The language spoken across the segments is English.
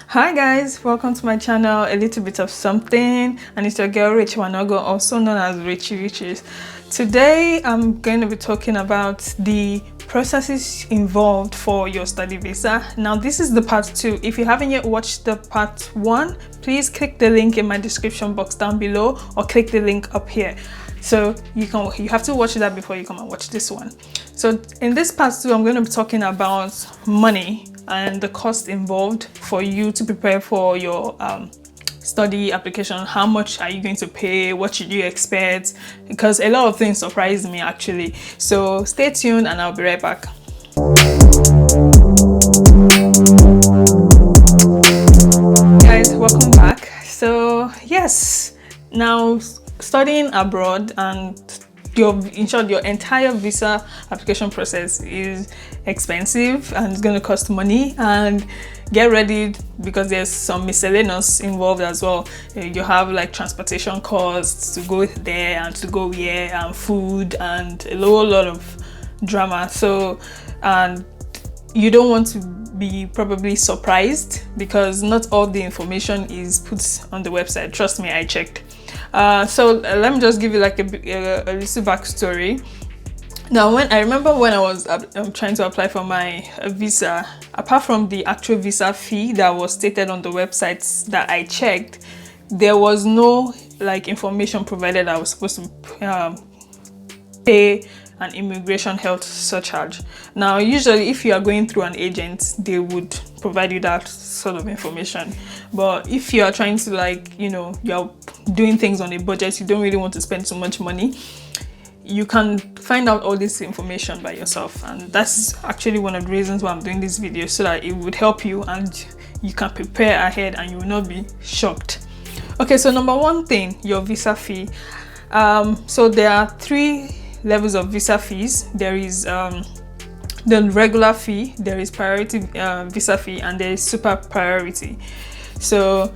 Hi guys, welcome to my channel, a little bit of something, and it's your girl Rachael Wanogho, also known as Rayche Riches. Today I'm going to be talking about the processes involved for your study visa. Now this is the part 2. If you haven't yet watched the part 1, please click the link in my description box down below or click the link up here. So you have to watch that before you come and watch this one. So in this part 2, I'm going to be talking about money and the cost involved for you to prepare for your study application. How much are you going to pay? What should you expect? Because a lot of things surprised me actually. So stay tuned and I'll be right back. Guys, welcome back. So yes, now studying abroad and in short, your entire visa application process is expensive and it's going to cost money. And get ready because there's some miscellaneous involved as well. You have like transportation costs to go there and to go here, and food, and a whole lot of drama. So, and you don't want to be probably surprised because not all the information is put on the website. Trust me, I checked. So let me just give you like a little backstory. Now, I remember when I was trying to apply for my visa, apart from the actual visa fee that was stated on the websites that I checked, there was no like information provided that I was supposed to pay an immigration health surcharge. Now, usually if you are going through an agent, they would provide you that sort of information. But if you are trying to you're doing things on a budget, you don't really want to spend so much money, you can find out all this information by yourself. And that's actually one of the reasons why I'm doing this video, so that it would help you and you can prepare ahead and you will not be shocked. Okay, so number one thing, your visa fee. So there are 3 levels of visa fees. There is the regular fee, there is priority visa fee, and there is super priority. So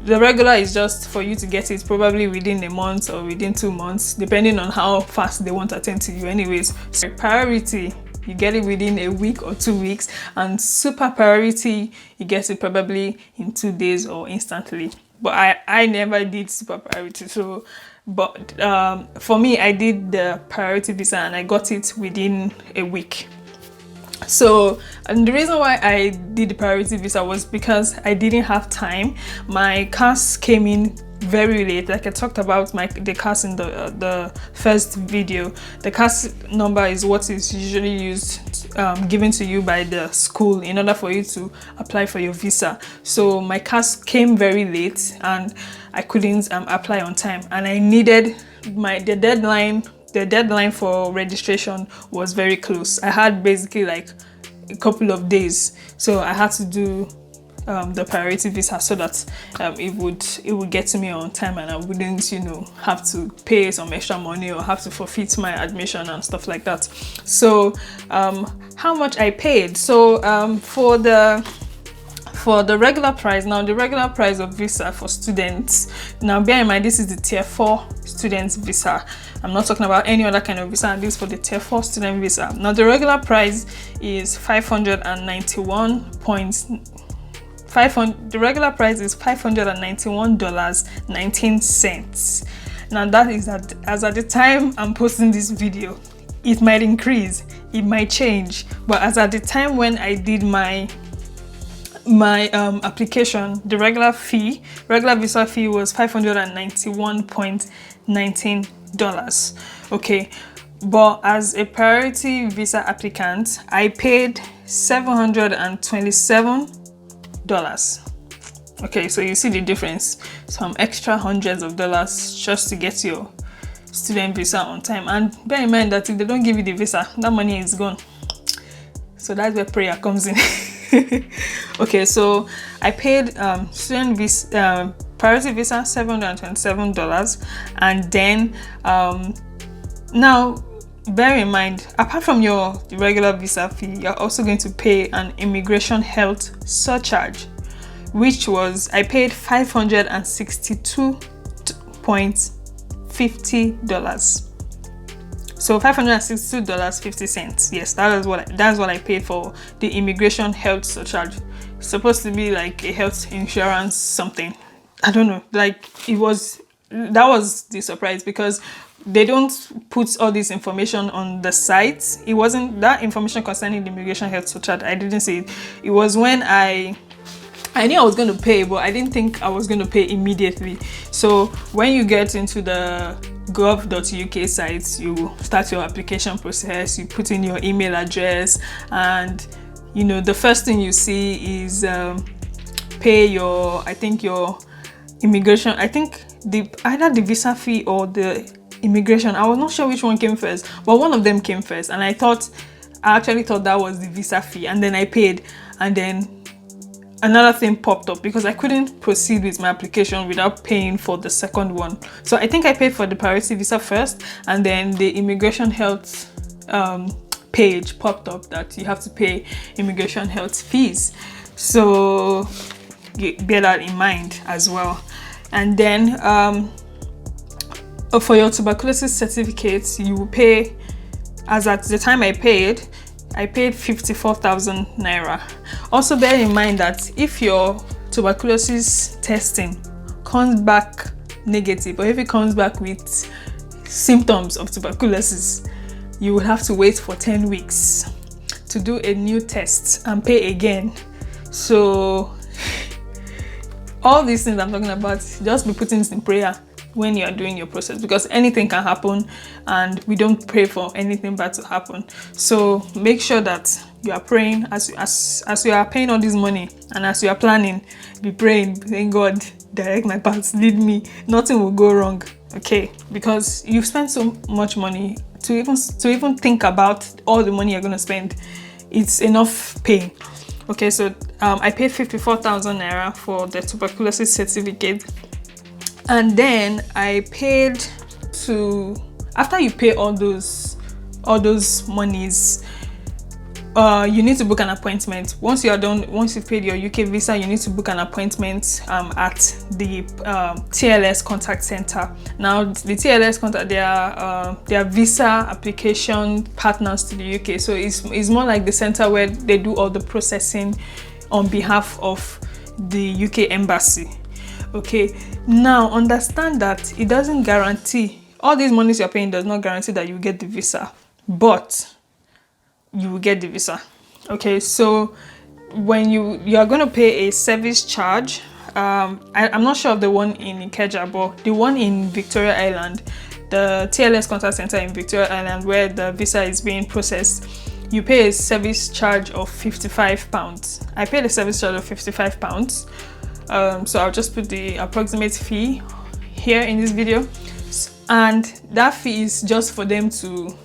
the regular is just for you to get it probably within a month or within 2 months, depending on how fast they want to attend to you anyways. So priority, you get it within a week or 2 weeks, and super priority, you get it probably in 2 days or instantly. But I never did super priority. So but for me, I did the priority visa and I got it within a week. So, and the reason why I did the priority visa was because I didn't have time. My CAS came in very late, like I talked about the CAS in the first video. The CAS number is what is usually used, given to you by the school in order for you to apply for your visa. So my CAS came very late and I couldn't apply on time, and I needed the deadline for registration was very close. I had basically like a couple of days, so I had to do the priority visa so that it would get to me on time and I wouldn't have to pay some extra money or have to forfeit my admission and stuff like that. So how much I paid? So for the regular price, now the regular price of visa for students, now bear in mind this is the tier 4 students visa. I'm not talking about any other kind of visa, this is for the tier 4 student visa. Now the regular price is the regular price is $591.19. Now that is as at the time I'm posting this video. It might increase, it might change, but as at the time when I did my application, the regular visa fee was $591.19. okay, but as a priority visa applicant, I paid $727. Okay, so you see the difference, some extra hundreds of dollars just to get your student visa on time. And bear in mind that if they don't give you the visa, that money is gone. So that's where prayer comes in. Okay, so I paid student visa priority visa $727, and then now bear in mind, apart from your regular visa fee, you're also going to pay an immigration health surcharge, which was I paid $562.50. So $562.50. Yes, that's what I paid for the immigration health surcharge. supposed to be like a health insurance something. I don't know. Like that was the surprise, because they don't put all this information on the site. It wasn't that information concerning the immigration health surcharge. I didn't see it. It was when I knew I was going to pay, but I didn't think I was going to pay immediately. So when you get into the gov.uk site, you start your application process, you put in your email address, and the first thing you see is pay your immigration, either the visa fee or the immigration. I was not sure which one came first, but one of them came first, and I actually thought that was the visa fee, and then I paid, and then another thing popped up because I couldn't proceed with my application without paying for the second one. So I think I paid for the priority visa first, and then the immigration health page popped up that you have to pay immigration health fees. So bear that in mind as well. And then for your tuberculosis certificates, you will pay, as at the time I paid 54,000 naira. Also bear in mind that if your tuberculosis testing comes back negative, or if it comes back with symptoms of tuberculosis, you will have to wait for 10 weeks to do a new test and pay again. So all these things I'm talking about, just be putting in prayer when you are doing your process, because anything can happen and we don't pray for anything bad to happen. So make sure that you are praying as you are paying all this money, and as you are planning, be praying, thank God, direct my paths, lead me, nothing will go wrong. Okay, because you've spent so much money to even think about all the money you're going to spend. It's enough pain. Okay, so I paid 54,000 naira for the tuberculosis certificate. And then I paid after you pay all those monies, you need to book an appointment. Once you've paid your UK visa, you need to book an appointment at the TLS contact center. Now the TLS contact, they are visa application partners to the UK, so it's more like the center where they do all the processing on behalf of the UK embassy. Okay, now understand that it doesn't guarantee, all these monies you're paying does not guarantee that you get the visa, but you will get the visa. Okay, so when you are going to pay a service charge, I'm not sure of the one in Ikeja, but the one in Victoria Island, the TLS contact center in Victoria Island, where the visa is being processed, you pay a service charge of £55. I paid a service charge of £55. So I'll just put the approximate fee here in this video, and that fee is just for them to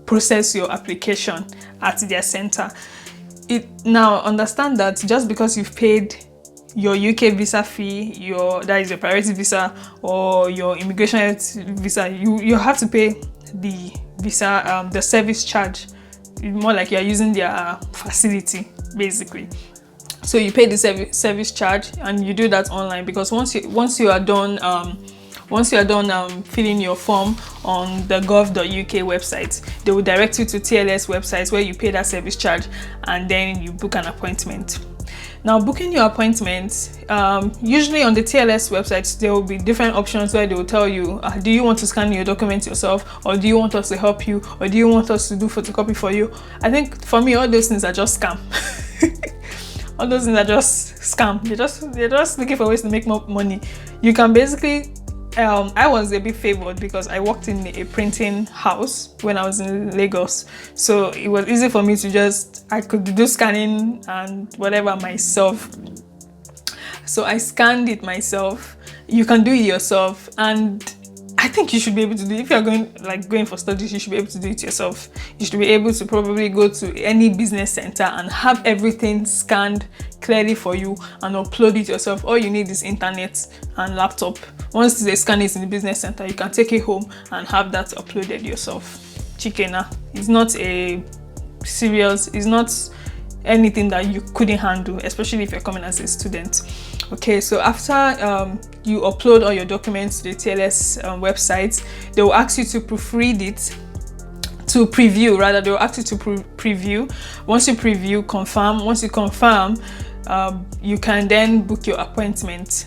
process your application at their center. Now understand that just because you've paid your UK visa fee, that is your priority visa or your immigration visa, you have to pay the visa the service charge. More like you're using their facility basically. So you pay the service charge, and you do that online, because once you are done filling your form on the gov.uk website, they will direct you to TLS websites where you pay that service charge, and then you book an appointment. Now, booking your appointment, usually on the TLS website, there will be different options where they will tell you, do you want to scan your documents yourself, or do you want us to help you, or do you want us to do photocopy for you? I think for me, all those things are just scam. All those things are just scam. They're just looking for ways to make more money. You can basically, I was a bit favored because I worked in a printing house when I was in Lagos, so it was easy for me to I could do scanning and whatever myself. So I scanned it myself. You can do it yourself, and I think you should be able to do it. If you're going for studies, you should be able to do it yourself. You should be able to probably go to any business center and have everything scanned clearly for you and upload it yourself. All you need is internet and laptop. Once they scan it in the business center, you can take it home and have that uploaded yourself. Chikena. It's not it's not anything that you couldn't handle, especially if you're coming as a student. Okay, so after you upload all your documents to the TLS website, they will ask you to proofread it, to preview rather. They will ask you to preview. Once you preview, confirm. Once you confirm, you can then book your appointment.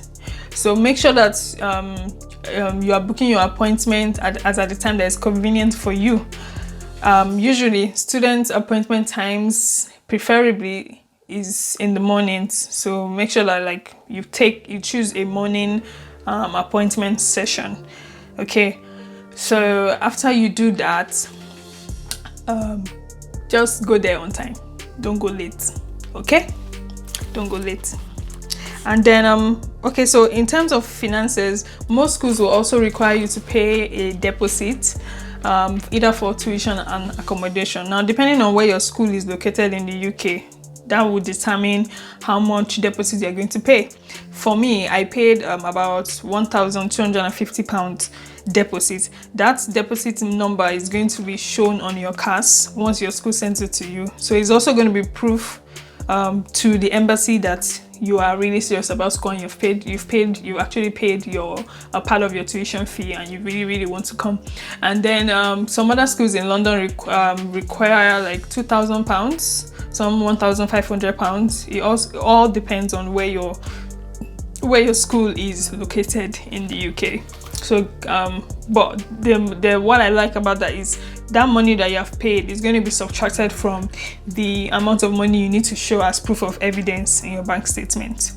So make sure that you are booking your appointment at the time that is convenient for you. Usually student appointment times preferably is in the mornings, so make sure that like you choose a morning appointment session. Okay, so after you do that, just go there on time, don't go late. Okay, don't go late. And then okay, so in terms of finances, most schools will also require you to pay a deposit, either for tuition and accommodation. Now, depending on where your school is located in the UK, that will determine how much deposit you're going to pay. For me, I paid about £1,250 deposit. That deposit number is going to be shown on your CAS once your school sends it to you. So it's also going to be proof to the embassy that you are really serious about school and you've actually paid your part of your tuition fee and you really want to come. And then some other schools in London require like £2,000, some £1,500. It all depends on where your school is located in the UK. So but what I like about that is that money that you have paid is going to be subtracted from the amount of money you need to show as proof of evidence in your bank statement.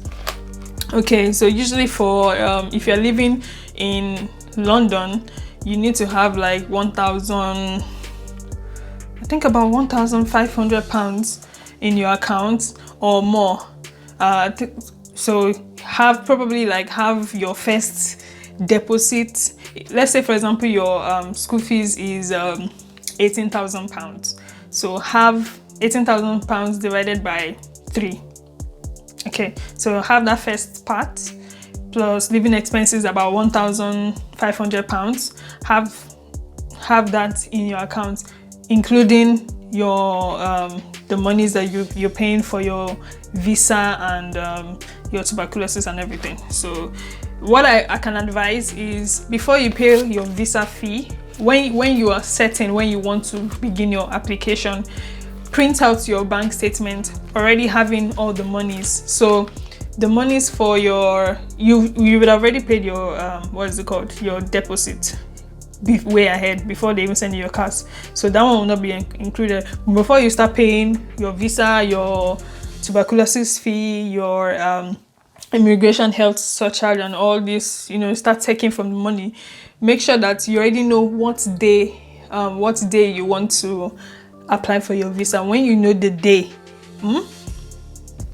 Okay, so usually for if you're living in London, you need to have like about £1,500 in your account or more. So have your first deposit. Let's say for example your school fees is £18,000, so have £18,000 divided by 3. Okay, so have that first part plus living expenses about £1,500. Have that in your account, including your the monies that you're paying for your visa and your tuberculosis and everything. So what I can advise is, before you pay your visa fee, when you are certain when you want to begin your application, print out your bank statement already having all the monies. So the monies for you would have already paid your your deposit way ahead before they even send you your cards. So that one will not be included. Before you start paying your visa, your tuberculosis fee, your immigration health surcharge and all this, start taking from the money, make sure that you already know what day you want to apply for your visa. When you know the day,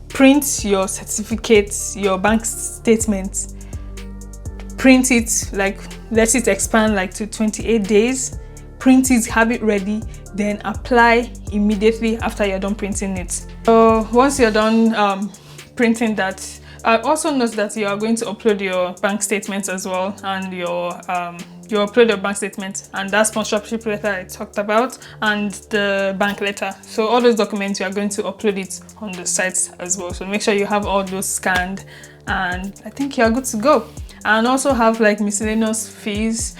print your certificates, your bank statements, print it, like let it expand like to 28 days, print it, have it ready, then apply immediately after you're done printing it. So once you're done printing that, also note that you are going to upload your bank statements as well, and you upload your bank statement and that sponsorship letter I talked about and the bank letter. So all those documents, you are going to upload it on the site as well. So make sure you have all those scanned and I think you are good to go. And also have like miscellaneous fees.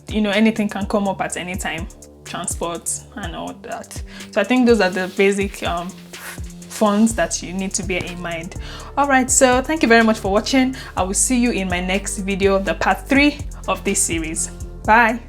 Anything can come up at any time, transport and all that. So I think those are the basic funds that you need to bear in mind. All right, so thank you very much for watching. I will see you in my next video of the part 3 of this series. Bye.